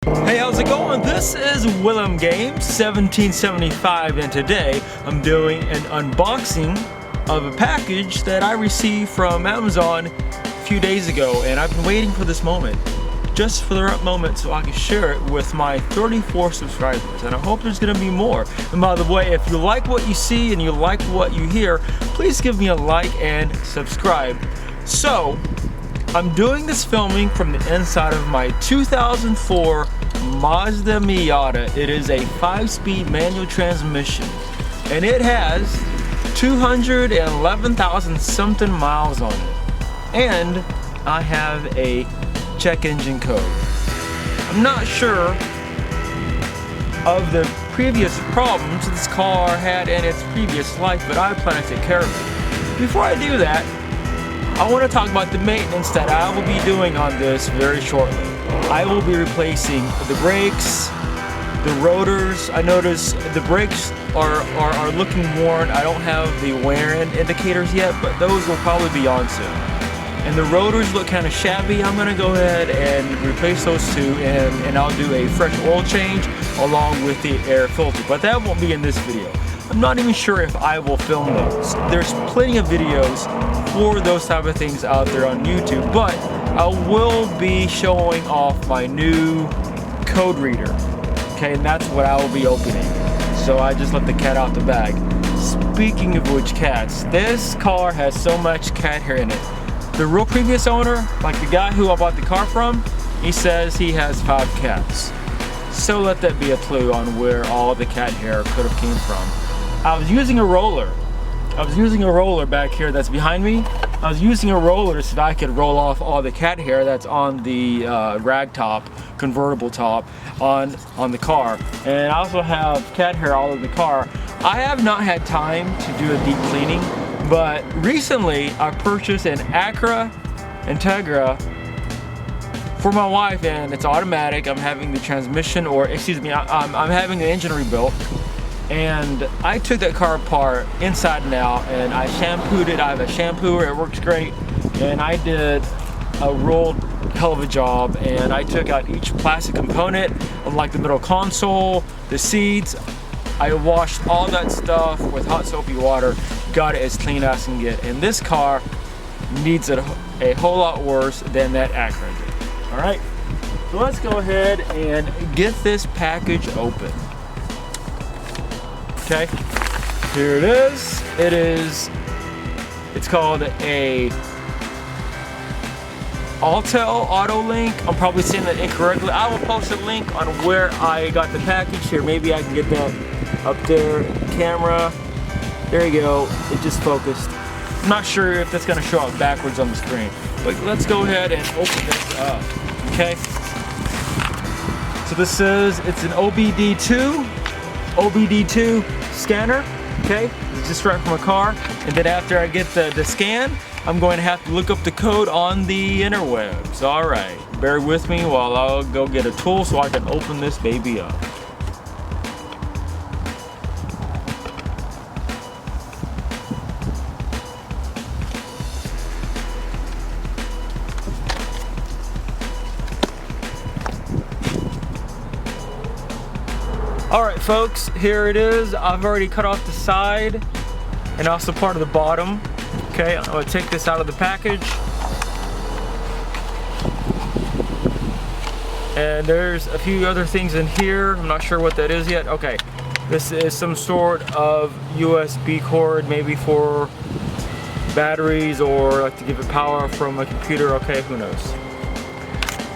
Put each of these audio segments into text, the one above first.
Hey, how's it going? This is Willem Games 1775, and today I'm doing an unboxing of a package that I received from Amazon a few days ago, and I've been waiting for this moment, just for the right moment so I can share it with my 34 subscribers, and I hope there's gonna be more. And by the way, if you like what you see and you like what you hear, please give me a like and subscribe. So, I'm doing this filming from the inside of my 2004 Mazda Miata. It is a 5-speed manual transmission, and it has 211,000 something miles on it. And I have a check engine code. I'm not sure of the previous problems this car had in its previous life, but I plan to take care of it. Before I do that, I want to talk about the maintenance that I will be doing on this very shortly. I will be replacing the brakes, the rotors. I notice the brakes are looking worn. I don't have the wear in indicators yet, but those will probably be on soon. And the rotors look kind of shabby. I'm going to go ahead and replace those two, and I'll do a fresh oil change along with the air filter, but that won't be in this video. I'm not even sure if I will film those. There's plenty of videos for those type of things out there on YouTube, but I will be showing off my new code reader. Okay, and that's what I will be opening. So I just let the cat out the bag. Speaking of which cats, this car has so much cat hair in it. The real previous owner, like the guy who I bought the car from, he says he has 5 cats. So let that be a clue on where all the cat hair could have came from. I was using a roller. Back here that's behind me. I was using a roller so that I could roll off all the cat hair that's on the rag top, convertible top on the car. And I also have cat hair all over the car. I have not had time to do a deep cleaning, but recently I purchased an Acura Integra for my wife, and it's automatic. I'm having the transmission, or excuse me, I'm having the engine rebuilt. And I took that car apart inside and out, and I shampooed it. I have a shampooer, it works great. And I did a real hell of a job, and I took out each plastic component of like the middle console, the seats. I washed all that stuff with hot soapy water, got it as clean as I can get. And this car needs it a whole lot worse than that Acura did. All right, so let's go ahead and get this package open. Okay, here it is. It's called a Autel Auto Link. I'm probably saying that incorrectly. I will post a link on where I got the package here. Maybe I can get that up there. Camera. There you go. It just focused. I'm not sure if that's gonna show up backwards on the screen, but let's go ahead and open this up. Okay. So this is, it's an OBD2 scanner. Okay, it's just right from a car, and then after I get the scan, I'm going to have to look up the code on the interwebs. All right, bear with me while I'll go get a tool so I can open this baby up. Alright folks, here it is. I've already cut off the side and also part of the bottom. Okay, I'm going to take this out of the package. And there's a few other things in here. I'm not sure what that is yet. Okay, this is some sort of USB cord, maybe for batteries or like to give it power from a computer. Okay, who knows.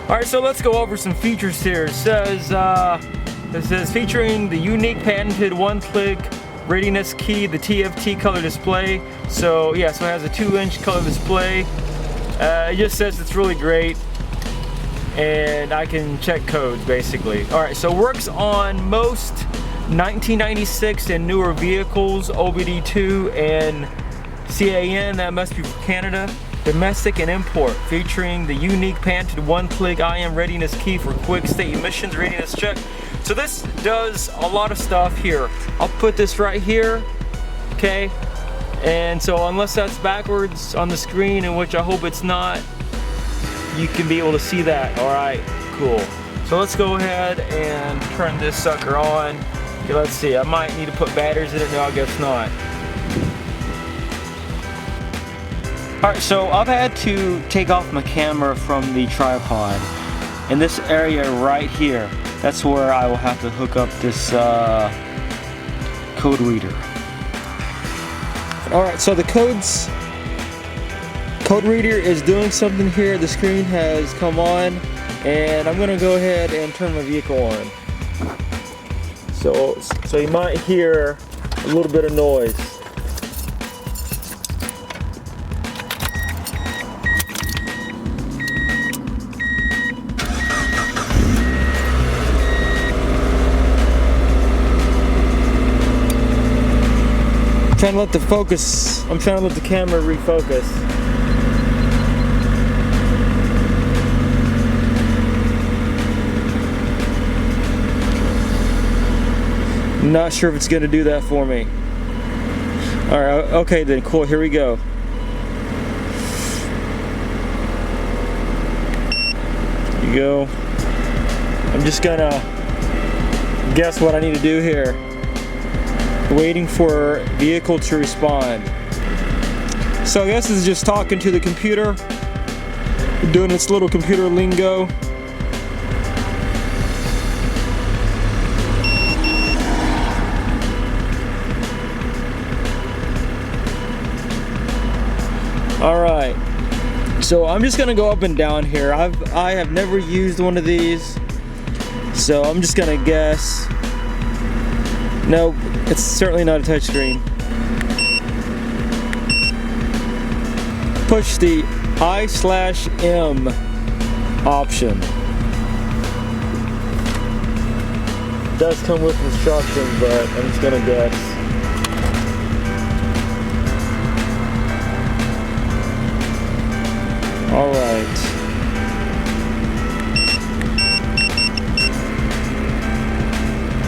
Alright, so let's go over some features here. It says featuring the unique patented one-click readiness key, the TFT color display. So yeah, so it has a 2-inch color display. It just says it's really great, and I can check codes basically. All right, so works on most 1996 and newer vehicles, OBD2 and CAN, that must be for Canada. Domestic and import, featuring the unique patented one-click IM readiness key for quick state emissions readiness check. So this does a lot of stuff here. I'll put this right here, okay? And so unless that's backwards on the screen, in which I hope it's not, you can be able to see that. All right, cool. So let's go ahead and turn this sucker on. Okay, let's see, I might need to put batteries in it. No, I guess not. Alright, so I've had to take off my camera from the tripod. In this area right here, that's where I will have to hook up this code reader. Alright, so the code reader is doing something here. The screen has come on, and I'm going to go ahead and turn my vehicle on. So you might hear a little bit of noise. I'm trying to let the camera refocus. I'm not sure if it's going to do that for me. Alright, okay then, cool, here we go. Here you go. I'm just gonna guess what I need to do here. Waiting for vehicle to respond. So I guess this is just talking to the computer, doing its little computer lingo. Alright, so I'm just gonna go up and down here. I have never used one of these, so I'm just gonna guess. Nope, it's certainly not a touchscreen. Push the I/M option. It does come with instructions, but I'm just gonna guess. Alright.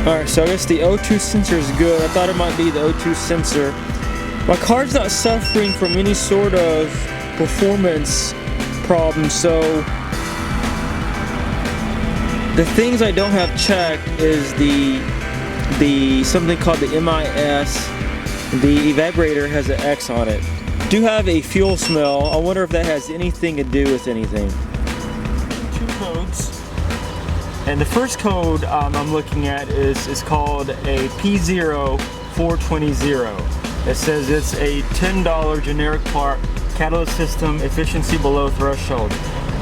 Alright, so I guess the O2 sensor is good. I thought it might be the O2 sensor. My car's not suffering from any sort of performance problem, so the things I don't have checked is the something called the MIS. The evaporator has an X on it. Do have a fuel smell. I wonder if that has anything to do with anything. Two codes. And the first code I'm looking at is called a P0420. It says it's a $10 generic part, catalyst system, efficiency below threshold,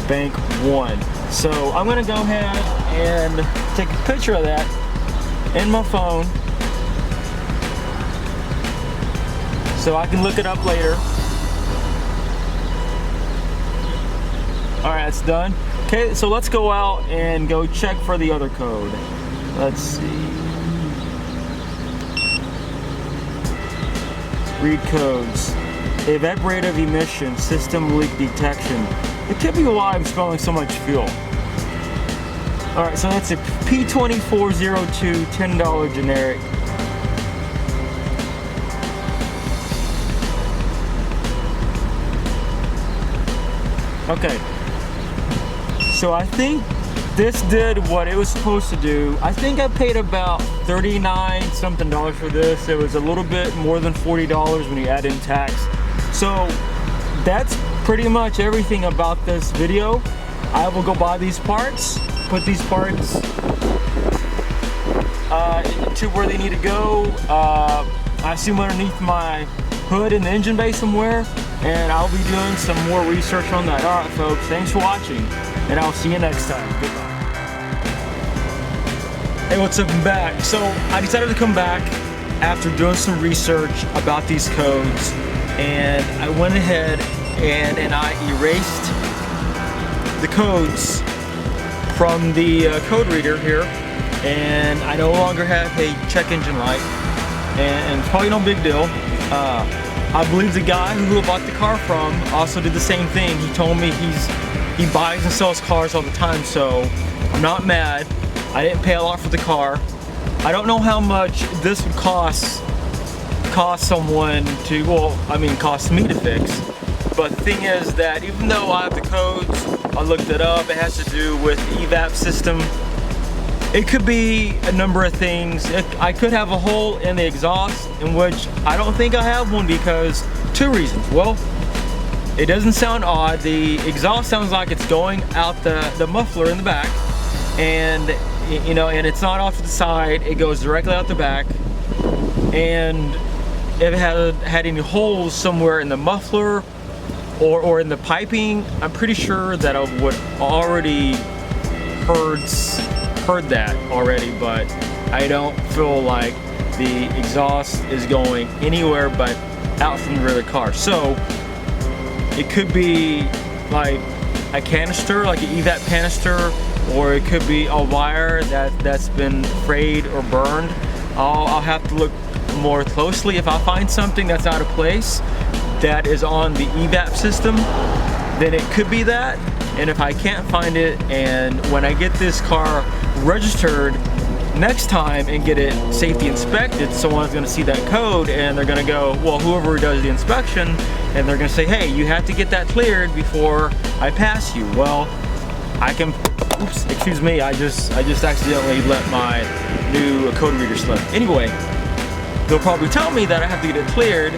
bank 1. So I'm gonna go ahead and take a picture of that in my phone so I can look it up later. Alright, it's done. Okay, so let's go out and go check for the other code. Let's see. Read codes. Evaporative emission, system leak detection. It could be why I'm smelling so much fuel. Alright, so that's a P2402 $10 generic. Okay. So I think this did what it was supposed to do. I think I paid about $39 something for this. It was a little bit more than $40 when you add in tax. So that's pretty much everything about this video. I will go buy these parts, put these parts to where they need to go. I assume underneath my hood in the engine bay somewhere, and I'll be doing some more research on that. Alright folks, thanks for watching, and I'll see you next time. Goodbye. Hey, what's up? I'm back. So I decided to come back after doing some research about these codes, and I went ahead and I erased the codes from the code reader here, and I no longer have a check engine light, and it's probably no big deal. I believe the guy who I bought the car from also did the same thing. He told me he buys and sells cars all the time, so I'm not mad. I didn't pay a lot for the car. I don't know how much this would cost someone to, well, I mean cost me to fix. But the thing is that even though I have the codes, I looked it up, it has to do with the evap system It could be a number of things. I could have a hole in the exhaust, in which I don't think I have one because two reasons. Well, it doesn't sound odd. The exhaust sounds like it's going out the muffler in the back, and you know, and it's not off to the side. It goes directly out the back. And if it had any holes somewhere in the muffler or in the piping, I'm pretty sure that I would already heard that already, but I don't feel like the exhaust is going anywhere but out from the rear of the car. So it could be like a canister, like an evap canister, or it could be a wire that's been frayed or burned. I'll have to look more closely. If I find something that's out of place that is on the evap system, then it could be that. And if I can't find it, and when I get this car registered next time and get it safety inspected, someone's going to see that code and they're going to go, well, whoever does the inspection, and they're going to say, hey, you have to get that cleared before I pass you. Well, I can, oops, excuse me, I just accidentally let my new code reader slip. Anyway, they'll probably tell me that I have to get it cleared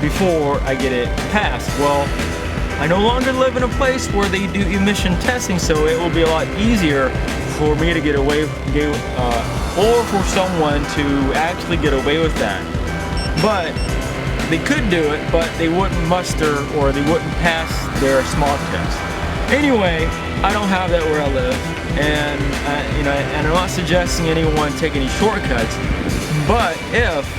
before I get it passed. Well, I no longer live in a place where they do emission testing, so it will be a lot easier for me to get away, or for someone to actually get away with that. But they could do it, but they wouldn't muster, or they wouldn't pass their smog test. Anyway, I don't have that where I live, and you know, and I'm not suggesting anyone take any shortcuts. But if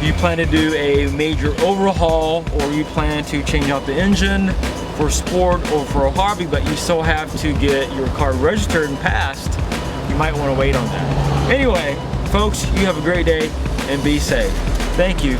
you plan to do a major overhaul, or you plan to change out the engine for sport or for a hobby, but you still have to get your car registered and passed, you might want to wait on that. Anyway, folks, you have a great day and be safe. Thank you.